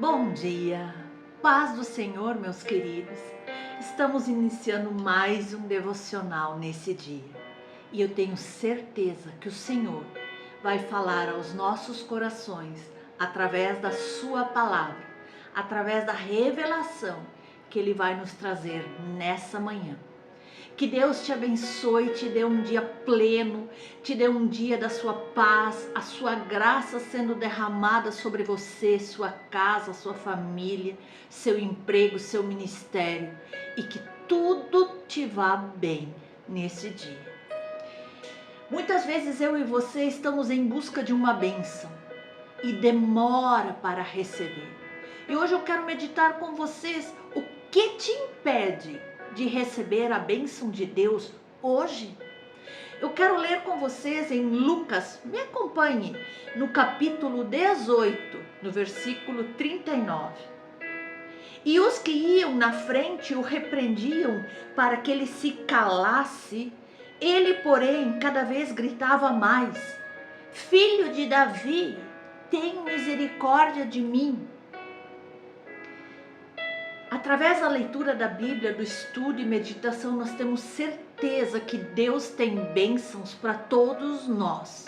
Bom dia, paz do Senhor, meus queridos. Estamos iniciando mais um devocional nesse dia e eu tenho certeza que o Senhor vai falar aos nossos corações através da Sua palavra, através da revelação que Ele vai nos trazer nessa manhã. Que Deus te abençoe, te dê um dia pleno, te dê um dia da sua paz, a sua graça sendo derramada sobre você, sua casa, sua família, seu emprego, seu ministério, e que tudo te vá bem nesse dia. Muitas vezes eu e você estamos em busca de uma bênção e demora para receber. E hoje eu quero meditar com vocês o que te impede de receber a bênção de Deus hoje. Eu quero ler com vocês em Lucas, me acompanhe, no capítulo 18, no versículo 39. E os que iam na frente o repreendiam para que ele se calasse. Ele, porém, cada vez gritava mais: Filho de Davi, tem misericórdia de mim. Através da leitura da Bíblia, do estudo e meditação, nós temos certeza que Deus tem bênçãos para todos nós.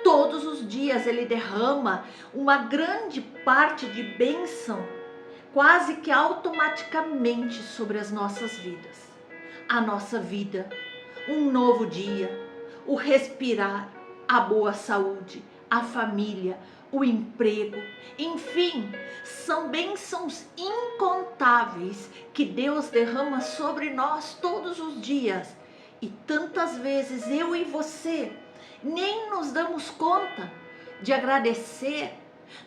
Todos os dias Ele derrama uma grande parte de bênção, quase que automaticamente sobre as nossas vidas. A nossa vida, um novo dia, o respirar, a boa saúde, a família, o emprego, enfim, são bênçãos incontáveis que Deus derrama sobre nós todos os dias. E tantas vezes eu e você nem nos damos conta de agradecer,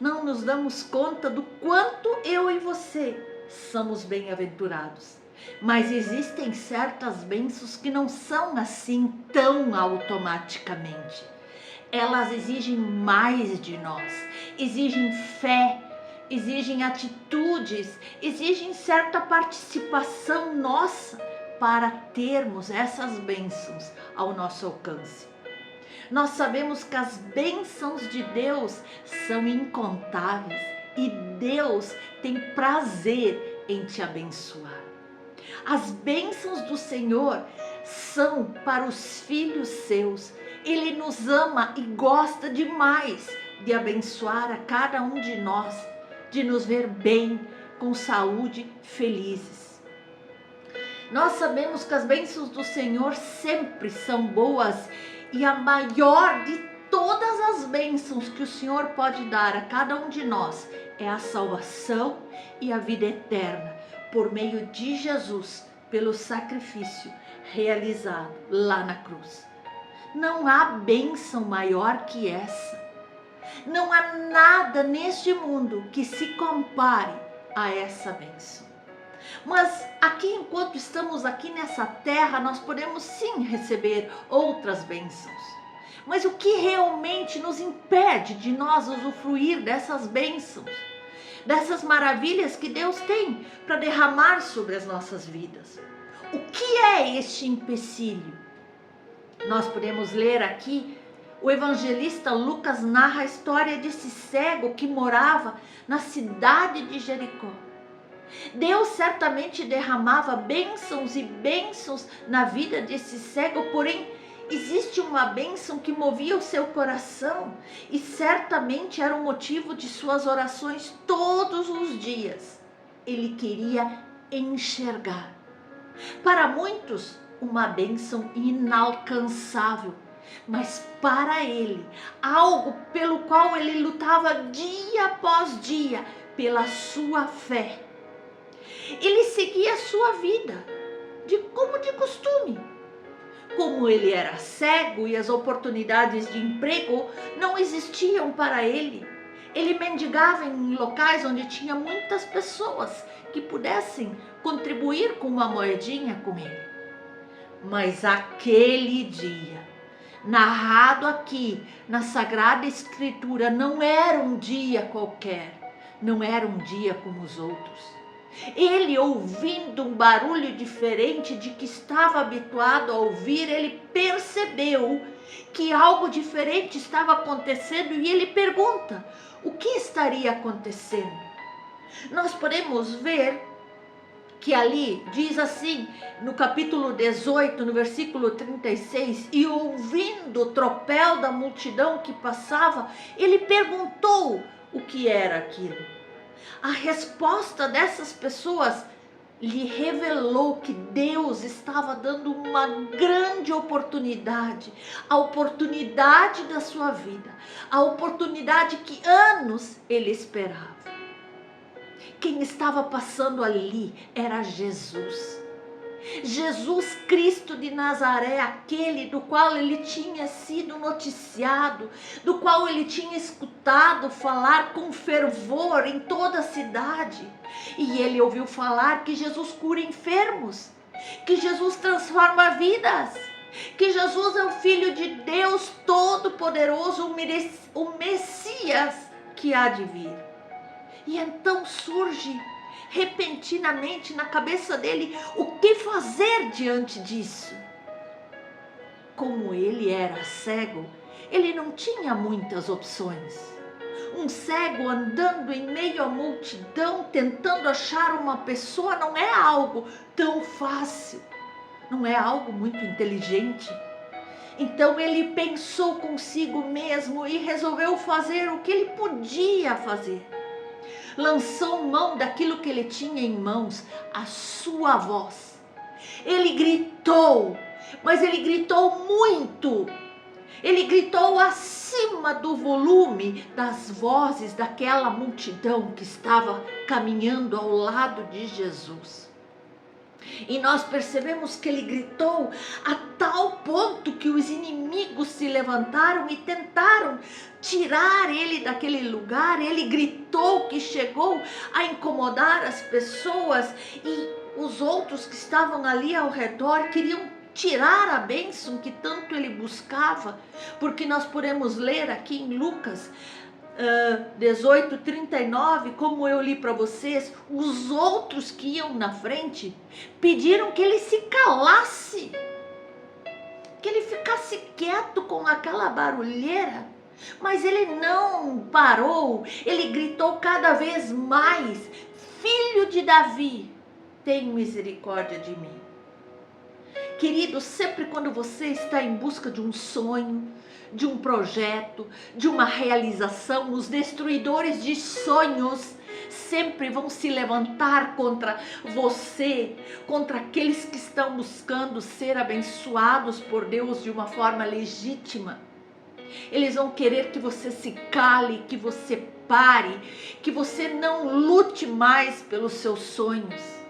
não nos damos conta do quanto eu e você somos bem-aventurados. Mas existem certas bênçãos que não são assim tão automaticamente. Elas exigem mais de nós, exigem fé, exigem atitudes, exigem certa participação nossa para termos essas bênçãos ao nosso alcance. Nós sabemos que as bênçãos de Deus são incontáveis e Deus tem prazer em te abençoar. As bênçãos do Senhor são para os filhos seus. Ele nos ama e gosta demais de abençoar a cada um de nós, de nos ver bem, com saúde, felizes. Nós sabemos que as bênçãos do Senhor sempre são boas e a maior de todas as bênçãos que o Senhor pode dar a cada um de nós é a salvação e a vida eterna por meio de Jesus, pelo sacrifício realizado lá na cruz. Não há bênção maior que essa. Não há nada neste mundo que se compare a essa bênção. Mas aqui, enquanto estamos aqui nessa terra, nós podemos sim receber outras bênçãos. Mas o que realmente nos impede de nós usufruir dessas bênçãos? Dessas maravilhas que Deus tem para derramar sobre as nossas vidas? O que é este empecilho? Nós podemos ler aqui, o evangelista Lucas narra a história desse cego que morava na cidade de Jericó. Deus certamente derramava bênçãos e bênçãos na vida desse cego, porém existe uma bênção que movia o seu coração e certamente era o motivo de suas orações todos os dias. Ele queria enxergar. Para muitos, uma bênção inalcançável, mas para ele, algo pelo qual ele lutava dia após dia, pela sua fé. Ele seguia a sua vida, como de costume. Como ele era cego e as oportunidades de emprego não existiam para ele, ele mendigava em locais onde tinha muitas pessoas que pudessem contribuir com uma moedinha com ele. Mas aquele dia, narrado aqui na Sagrada Escritura, não era um dia qualquer, não era um dia como os outros. Ele, ouvindo um barulho diferente de que estava habituado a ouvir, ele percebeu que algo diferente estava acontecendo e ele pergunta: o que estaria acontecendo? Nós podemos ver que ali diz assim, no capítulo 18, no versículo 36, e ouvindo o tropel da multidão que passava, ele perguntou o que era aquilo. A resposta dessas pessoas lhe revelou que Deus estava dando uma grande oportunidade, a oportunidade da sua vida, a oportunidade que anos ele esperava. Quem estava passando ali era Jesus. Jesus Cristo de Nazaré, aquele do qual ele tinha sido noticiado, do qual ele tinha escutado falar com fervor em toda a cidade. E ele ouviu falar que Jesus cura enfermos, que Jesus transforma vidas, que Jesus é o Filho de Deus Todo-Poderoso, o Messias que há de vir. E então surge repentinamente na cabeça dele o que fazer diante disso. Como ele era cego, ele não tinha muitas opções. Um cego andando em meio à multidão, tentando achar uma pessoa, não é algo tão fácil, não é algo muito inteligente. Então ele pensou consigo mesmo e resolveu fazer o que ele podia fazer. Lançou mão daquilo que ele tinha em mãos, a sua voz. Ele gritou, mas ele gritou muito. Ele gritou acima do volume das vozes daquela multidão que estava caminhando ao lado de Jesus. E nós percebemos que ele gritou a tal ponto que os inimigos se levantaram e tentaram tirar ele daquele lugar. Ele gritou que chegou a incomodar as pessoas, e os outros que estavam ali ao redor queriam tirar a bênção que tanto ele buscava, porque nós podemos ler aqui em Lucas 18:39, como eu li para vocês, os outros que iam na frente pediram que ele se calasse, que ele ficasse quieto com aquela barulheira, mas ele não parou. Ele gritou cada vez mais: Filho de Davi, tem misericórdia de mim. Querido, sempre quando você está em busca de um sonho, de um projeto, de uma realização, os destruidores de sonhos sempre vão se levantar contra você, contra aqueles que estão buscando ser abençoados por Deus de uma forma legítima. Eles vão querer que você se cale, que você pare, que você não lute mais pelos seus sonhos.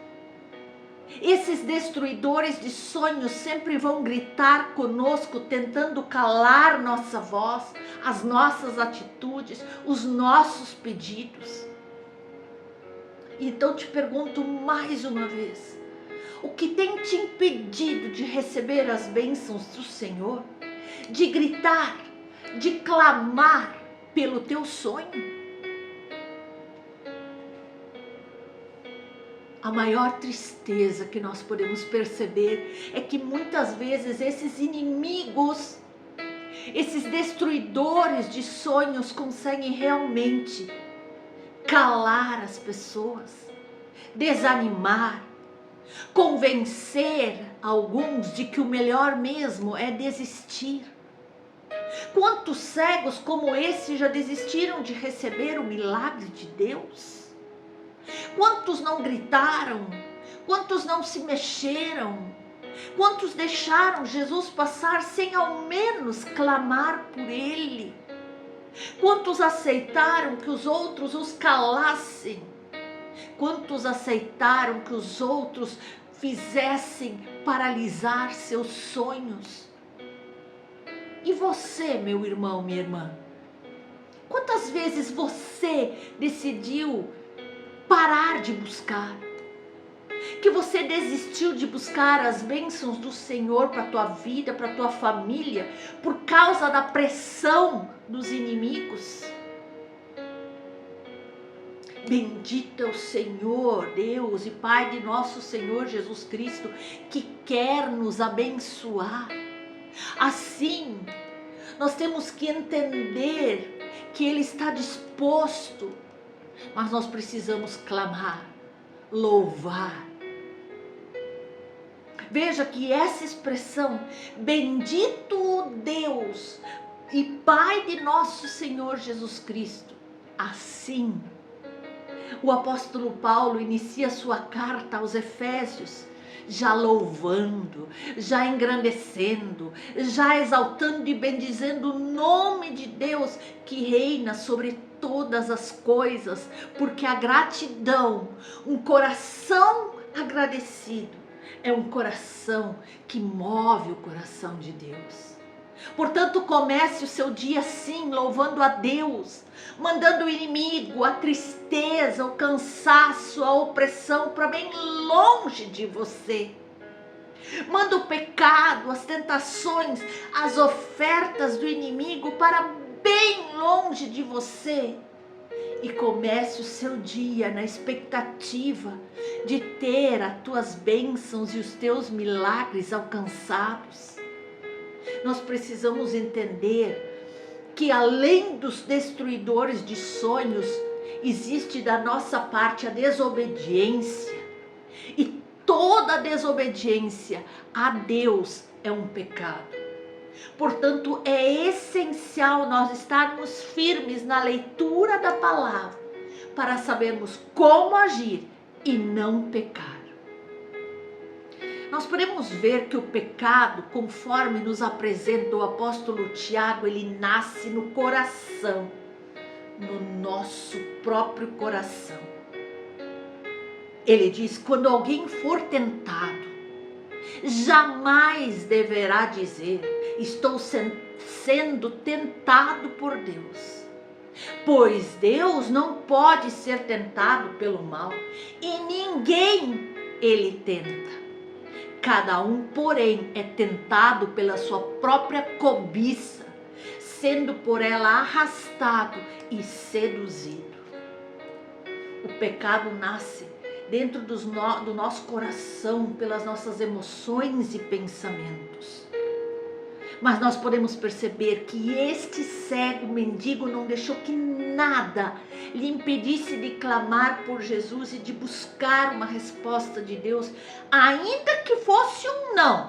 Esses destruidores de sonhos sempre vão gritar conosco, tentando calar nossa voz, as nossas atitudes, os nossos pedidos. Então te pergunto mais uma vez: o que tem te impedido de receber as bênçãos do Senhor? De gritar, de clamar pelo teu sonho? A maior tristeza que nós podemos perceber é que muitas vezes esses inimigos, esses destruidores de sonhos conseguem realmente calar as pessoas, desanimar, convencer alguns de que o melhor mesmo é desistir. Quantos cegos como esse já desistiram de receber o milagre de Deus? Quantos não gritaram? Quantos não se mexeram? Quantos deixaram Jesus passar sem ao menos clamar por ele? Quantos aceitaram que os outros os calassem? Quantos aceitaram que os outros fizessem paralisar seus sonhos? E você, meu irmão, minha irmã? Quantas vezes você decidiu parar de buscar? Que você desistiu de buscar as bênçãos do Senhor para a tua vida, para a tua família, por causa da pressão dos inimigos? Bendito é o Senhor, Deus e Pai de nosso Senhor Jesus Cristo, que quer nos abençoar. Assim, nós temos que entender que Ele está disposto mas nós precisamos clamar, louvar. Veja que essa expressão, bendito Deus e Pai de nosso Senhor Jesus Cristo, assim, o apóstolo Paulo inicia sua carta aos Efésios, já louvando, já engrandecendo, já exaltando e bendizendo o nome de Deus que reina sobre todas as coisas, porque a gratidão, um coração agradecido, é um coração que move o coração de Deus. Portanto, comece o seu dia assim, louvando a Deus, mandando o inimigo, a tristeza, o cansaço, a opressão para bem longe de você. Manda o pecado, as tentações, as ofertas do inimigo para bem longe de você. E comece o seu dia na expectativa de ter as tuas bênçãos e os teus milagres alcançados. Nós precisamos entender que além dos destruidores de sonhos, existe da nossa parte a desobediência. E toda desobediência a Deus é um pecado. Portanto, é essencial nós estarmos firmes na leitura da palavra para sabermos como agir e não pecar. Nós podemos ver que o pecado, conforme nos apresenta o apóstolo Tiago, ele nasce no coração, no nosso próprio coração. Ele diz: quando alguém for tentado, jamais deverá dizer: estou sendo tentado por Deus. Pois Deus não pode ser tentado pelo mal, e ninguém ele tenta. Cada um, porém, é tentado pela sua própria cobiça, sendo por ela arrastado e seduzido. O pecado nasce dentro do nosso coração, pelas nossas emoções e pensamentos. Mas nós podemos perceber que este cego mendigo não deixou que nada lhe impedisse de clamar por Jesus e de buscar uma resposta de Deus, ainda que fosse um não.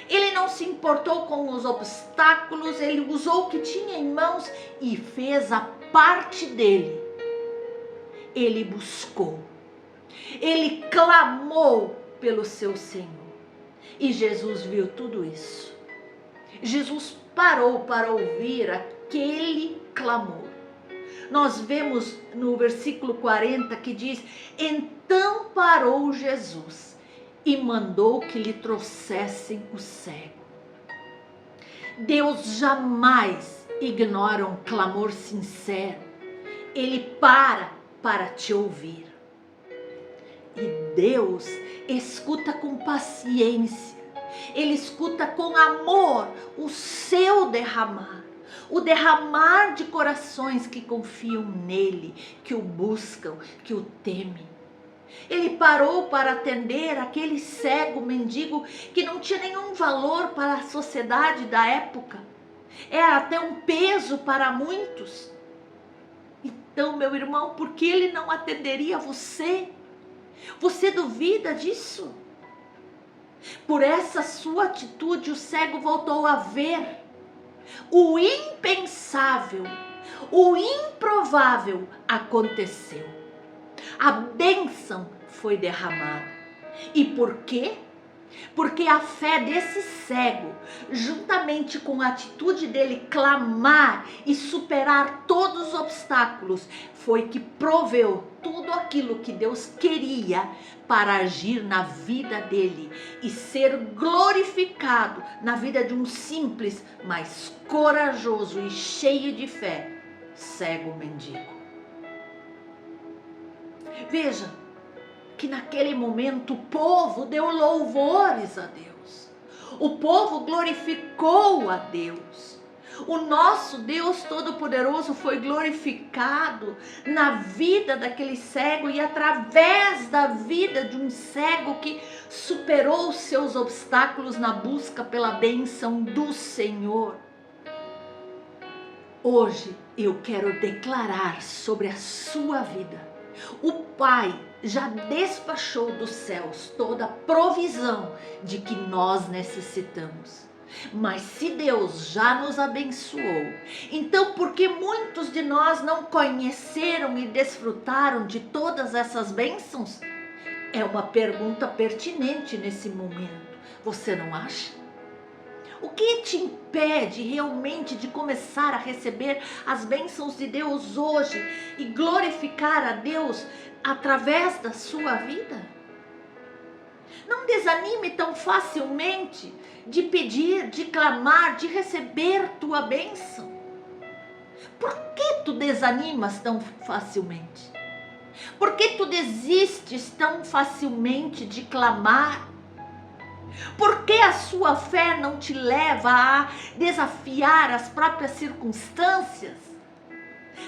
Ele não se importou com os obstáculos, ele usou o que tinha em mãos e fez a parte dele. Ele buscou, ele clamou pelo seu Senhor. E Jesus viu tudo isso. Jesus parou para ouvir aquele clamor. Nós vemos no versículo 40 que diz: então parou Jesus e mandou que lhe trouxessem o cego. Deus jamais ignora um clamor sincero. Ele para te ouvir. E Deus escuta com paciência, Ele escuta com amor o seu derramar, o derramar de corações que confiam nele, que o buscam, que o temem. Ele parou para atender aquele cego mendigo que não tinha nenhum valor para a sociedade da época, era até um peso para muitos. Então, meu irmão, por que ele não atenderia você? Você duvida disso? Por essa sua atitude, o cego voltou a ver. O impensável, o improvável aconteceu. A bênção foi derramada. E por quê? Porque a fé desse cego, juntamente com a atitude dele clamar e superar todos os obstáculos, foi que proveu tudo aquilo que Deus queria para agir na vida dele e ser glorificado na vida de um simples, mas corajoso e cheio de fé, cego mendigo. Veja que naquele momento o povo deu louvores a Deus. O povo glorificou a Deus. O nosso Deus Todo-Poderoso foi glorificado na vida daquele cego e através da vida de um cego que superou os seus obstáculos na busca pela bênção do Senhor. Hoje eu quero declarar sobre a sua vida. O Pai já despachou dos céus toda a provisão de que nós necessitamos. Mas se Deus já nos abençoou, então por que muitos de nós não conheceram e desfrutaram de todas essas bênçãos? É uma pergunta pertinente nesse momento, você não acha? O que te impede realmente de começar a receber as bênçãos de Deus hoje e glorificar a Deus através da sua vida? Não desanime tão facilmente de pedir, de clamar, de receber tua bênção. Por que tu desanimas tão facilmente? Por que tu desistes tão facilmente de clamar? Por que a sua fé não te leva a desafiar as próprias circunstâncias?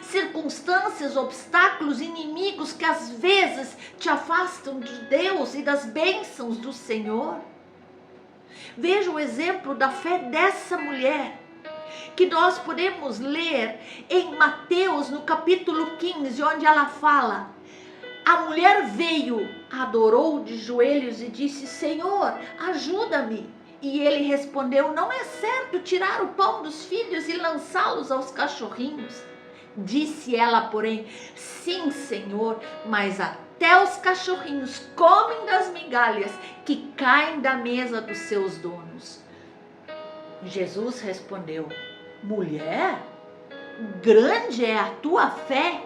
Circunstâncias, obstáculos, inimigos que às vezes te afastam de Deus e das bênçãos do Senhor. Veja o exemplo da fé dessa mulher, que nós podemos ler em Mateus, no capítulo 15, onde ela fala: a mulher veio, adorou de joelhos e disse: Senhor, ajuda-me. E ele respondeu: não é certo tirar o pão dos filhos e lançá-los aos cachorrinhos. Disse ela, porém: sim, Senhor, mas até os cachorrinhos comem das migalhas que caem da mesa dos seus donos. Jesus respondeu: mulher, grande é a tua fé,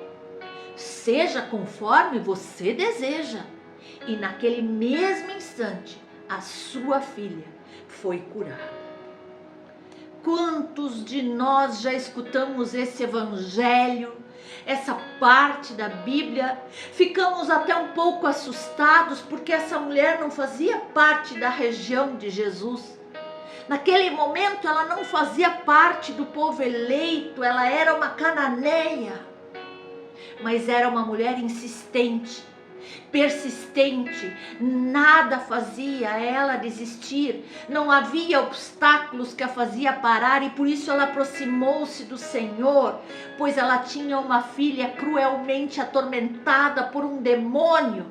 seja conforme você deseja. E naquele mesmo instante, a sua filha foi curada. Quantos de nós já escutamos esse evangelho, essa parte da Bíblia, ficamos até um pouco assustados porque essa mulher não fazia parte da região de Jesus. Naquele momento ela não fazia parte do povo eleito, ela era uma cananeia. Mas era uma mulher insistente, persistente, nada fazia ela desistir, não havia obstáculos que a fazia parar, e por isso ela aproximou-se do Senhor, pois ela tinha uma filha cruelmente atormentada por um demônio,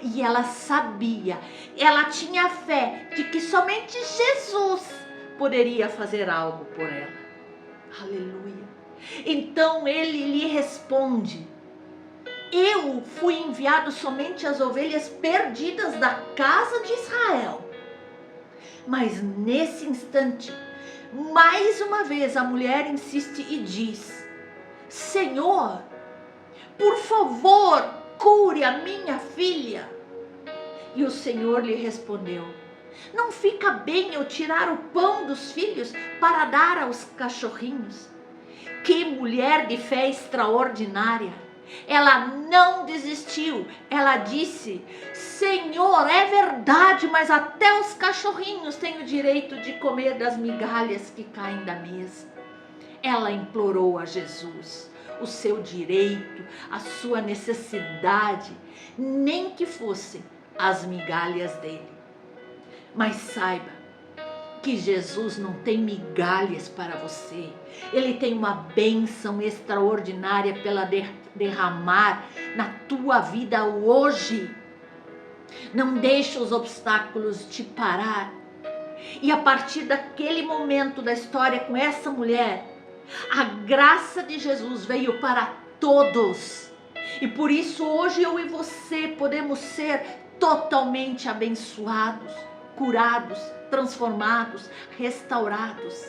e ela sabia, ela tinha fé de que somente Jesus poderia fazer algo por ela. Aleluia. Então ele lhe responde: eu fui enviado somente às ovelhas perdidas da casa de Israel. Mas nesse instante, mais uma vez a mulher insiste e diz: Senhor, por favor, cure a minha filha. E o Senhor lhe respondeu: não fica bem eu tirar o pão dos filhos para dar aos cachorrinhos? Que mulher de fé extraordinária! Ela não desistiu, ela disse: Senhor, é verdade, mas até os cachorrinhos têm o direito de comer das migalhas que caem da mesa. Ela implorou a Jesus o seu direito, a sua necessidade, nem que fossem as migalhas dele. Mas saiba que Jesus não tem migalhas para você. Ele tem uma bênção extraordinária pela derramar na tua vida hoje. Não deixe os obstáculos te parar. E a partir daquele momento da história com essa mulher, a graça de Jesus veio para todos. E por isso hoje eu e você podemos ser totalmente abençoados, curados, transformados, restaurados.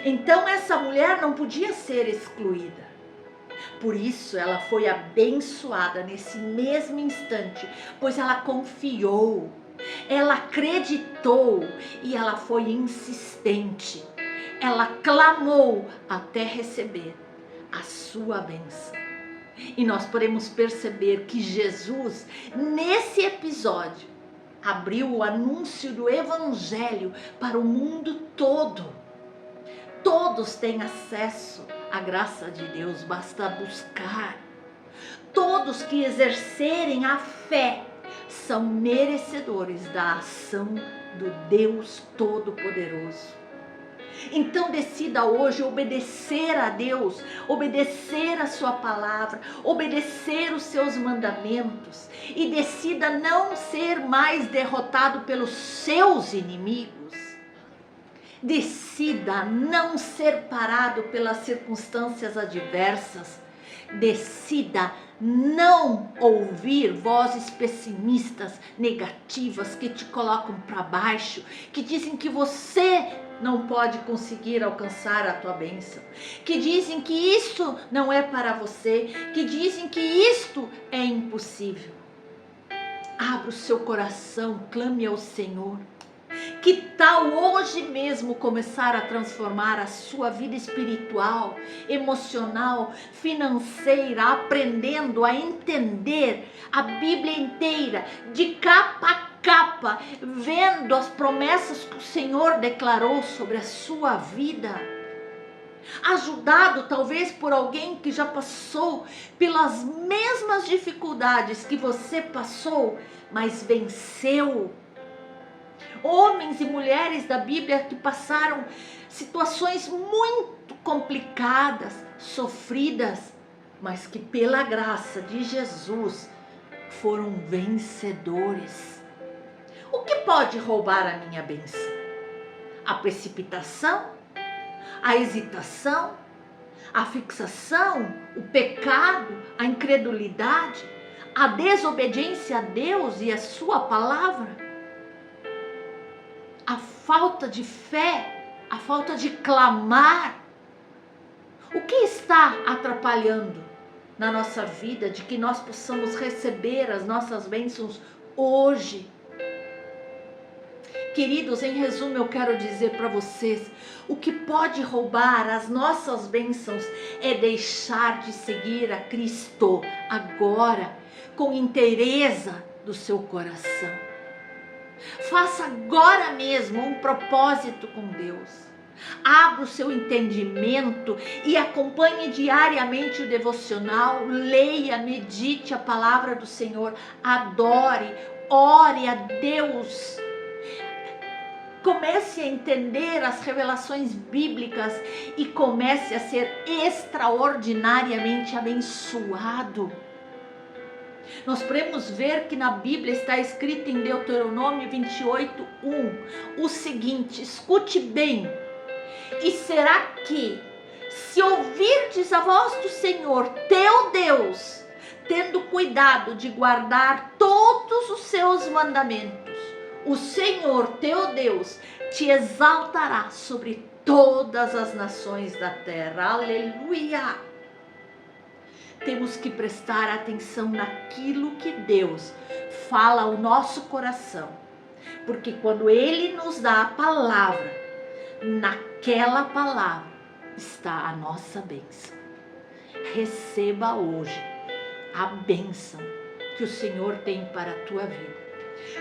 Então essa mulher não podia ser excluída. Por isso ela foi abençoada nesse mesmo instante, pois ela confiou, ela acreditou e ela foi insistente. Ela clamou até receber a sua bênção. E nós podemos perceber que Jesus, nesse episódio, abriu o anúncio do Evangelho para o mundo todo. Todos têm acesso à graça de Deus, basta buscar. Todos que exercerem a fé são merecedores da ação do Deus Todo-Poderoso. Então decida hoje obedecer a Deus, obedecer a sua palavra, obedecer os seus mandamentos e decida não ser mais derrotado pelos seus inimigos. Decida não ser parado pelas circunstâncias adversas. Decida não ouvir vozes pessimistas, negativas, que te colocam para baixo, que dizem que você não pode conseguir alcançar a tua bênção, que dizem que isso não é para você, que dizem que isto é impossível. Abra o seu coração, clame ao Senhor. Que tal hoje mesmo começar a transformar a sua vida espiritual, emocional, financeira, aprendendo a entender a Bíblia inteira, de capa a capa, vendo as promessas que o Senhor declarou sobre a sua vida? Ajudado talvez por alguém que já passou pelas mesmas dificuldades que você passou, mas venceu. Homens e mulheres da Bíblia que passaram situações muito complicadas, sofridas, mas que pela graça de Jesus foram vencedores. O que pode roubar a minha bênção? A precipitação? A hesitação? A fixação? O pecado? A incredulidade? A desobediência a Deus e a sua palavra? A falta de fé, a falta de clamar. O que está atrapalhando na nossa vida de que nós possamos receber as nossas bênçãos hoje? Queridos, em resumo eu quero dizer para vocês, o que pode roubar as nossas bênçãos é deixar de seguir a Cristo agora, com inteireza do seu coração. Faça agora mesmo um propósito com Deus. Abra o seu entendimento e acompanhe diariamente o devocional. Leia, medite a palavra do Senhor. Adore, ore a Deus. Comece a entender as revelações bíblicas e comece a ser extraordinariamente abençoado. Nós podemos ver que na Bíblia está escrito em Deuteronômio 28:1 o seguinte: escute bem, e será que, se ouvirdes a voz do Senhor teu Deus, tendo cuidado de guardar todos os seus mandamentos, o Senhor teu Deus te exaltará sobre todas as nações da terra. Aleluia! Temos que prestar atenção naquilo que Deus fala ao nosso coração, porque quando Ele nos dá a palavra, naquela palavra está a nossa bênção. Receba hoje a bênção que o Senhor tem para a tua vida.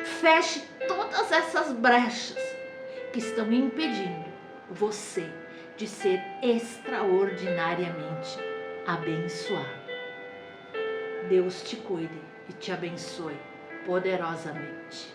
Feche todas essas brechas que estão impedindo você de ser extraordinariamente abençoado. Deus te cuide e te abençoe poderosamente.